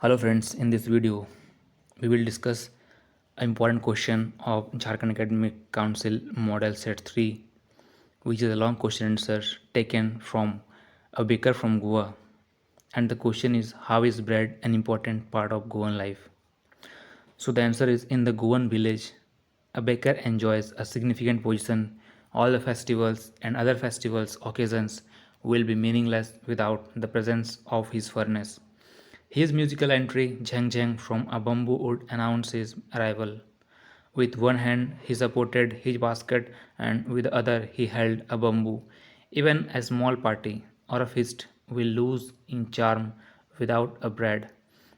Hello friends, in this video we will discuss an important question of Jharkhand Academic Council Model Set 3, which is a long question answer taken from a baker from Goa. And the question is, how is bread an important part of Goan life? So the answer is, in the Goan village, a baker enjoys a significant position. All the festivals and other festivals occasions will be meaningless without the presence of his furnace. His musical entry, Jhang Jhang from a bamboo would announce his arrival. With one hand he supported his basket and with the other he held a bamboo. Even a small party or a feast will lose in charm without a bread.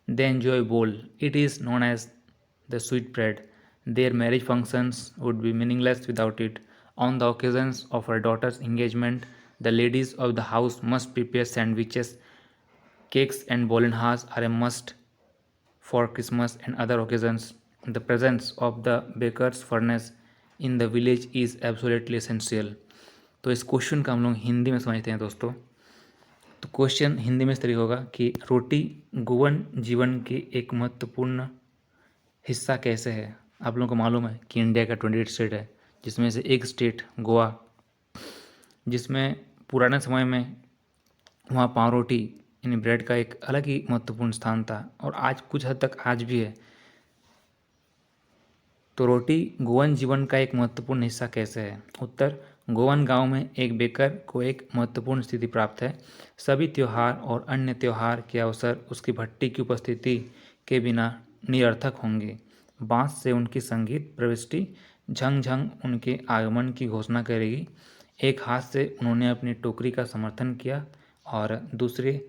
They enjoy bowl. It is known as the sweet bread. Their marriage functions would be meaningless without it. On the occasions of her daughter's engagement, the ladies of the house must prepare sandwiches. Cakes and bolinhas are a must for Christmas and other occasions. The presence of the baker's furnace in the village is absolutely essential. तो इस question का हम लोग हिंदी में समझते हैं दोस्तों। तो क्वेश्चन हिंदी में इस तरीके होगा कि रोटी गोवन जीवन की एक महत्वपूर्ण हिस्सा कैसे है। आप लोगों को मालूम है कि इंडिया का 28 स्टेट है, जिसमें से एक स्टेट गोवा, जिसमें पुराने समय में वहाँ पाव रोटी यानी ब्रेड का एक अलग ही महत्वपूर्ण स्थान था और आज कुछ हद तक आज भी है। तो रोटी गोवन जीवन का एक महत्वपूर्ण हिस्सा कैसे है? उत्तर, गोवन गांव में एक बेकर को एक महत्वपूर्ण स्थिति प्राप्त है। सभी त्योहार और अन्य त्योहार के अवसर उसकी भट्टी की उपस्थिति के बिना निरर्थक होंगे। बांस से उनकी संगीत प्रविष्टि झंग झंग उनके आगमन की घोषणा करेगी। एक हाथ से उन्होंने अपनी टोकरी का समर्थन किया और दूसरे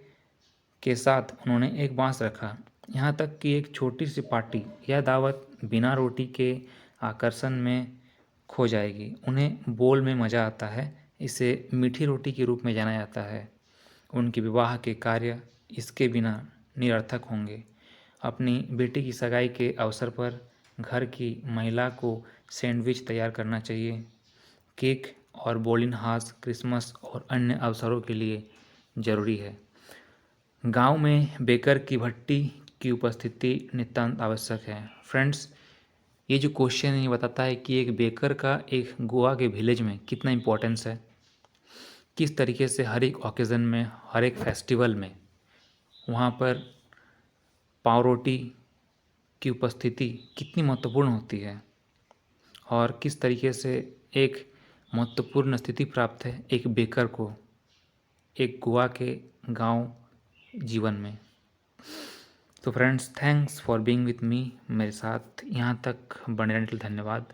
के साथ उन्होंने एक बांस रखा। यहाँ तक कि एक छोटी सी पार्टी या दावत बिना रोटी के आकर्षण में खो जाएगी। उन्हें बोल में मज़ा आता है, इसे मीठी रोटी के रूप में जाना जाता है। उनके विवाह के कार्य इसके बिना निरर्थक होंगे। अपनी बेटी की सगाई के अवसर पर घर की महिला को सैंडविच तैयार करना चाहिए। केक और बोलिनहास क्रिसमस और अन्य अवसरों के लिए ज़रूरी है। गांव में बेकर की भट्टी की उपस्थिति नितांत आवश्यक है। फ्रेंड्स, ये जो क्वेश्चन है ये बताता है कि एक बेकर का एक गोवा के विलेज में कितना इम्पोर्टेंस है, किस तरीके से हर एक ओकेज़न में, हर एक फेस्टिवल में वहाँ पर पाव रोटी की उपस्थिति कितनी महत्वपूर्ण होती है और किस तरीके से एक महत्वपूर्ण स्थिति प्राप्त है एक बेकर को एक गोवा के गांव जीवन में। तो friends, thanks for being with me. मेरे साथ यहाँ तक बने रहने के लिए धन्यवाद।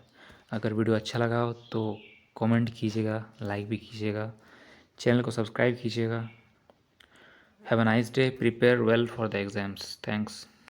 अगर वीडियो अच्छा लगा हो तो कमेंट कीजिएगा, लाइक भी कीजिएगा, चैनल को सब्सक्राइब कीजिएगा। Have a nice day, prepare well for the exams. Thanks.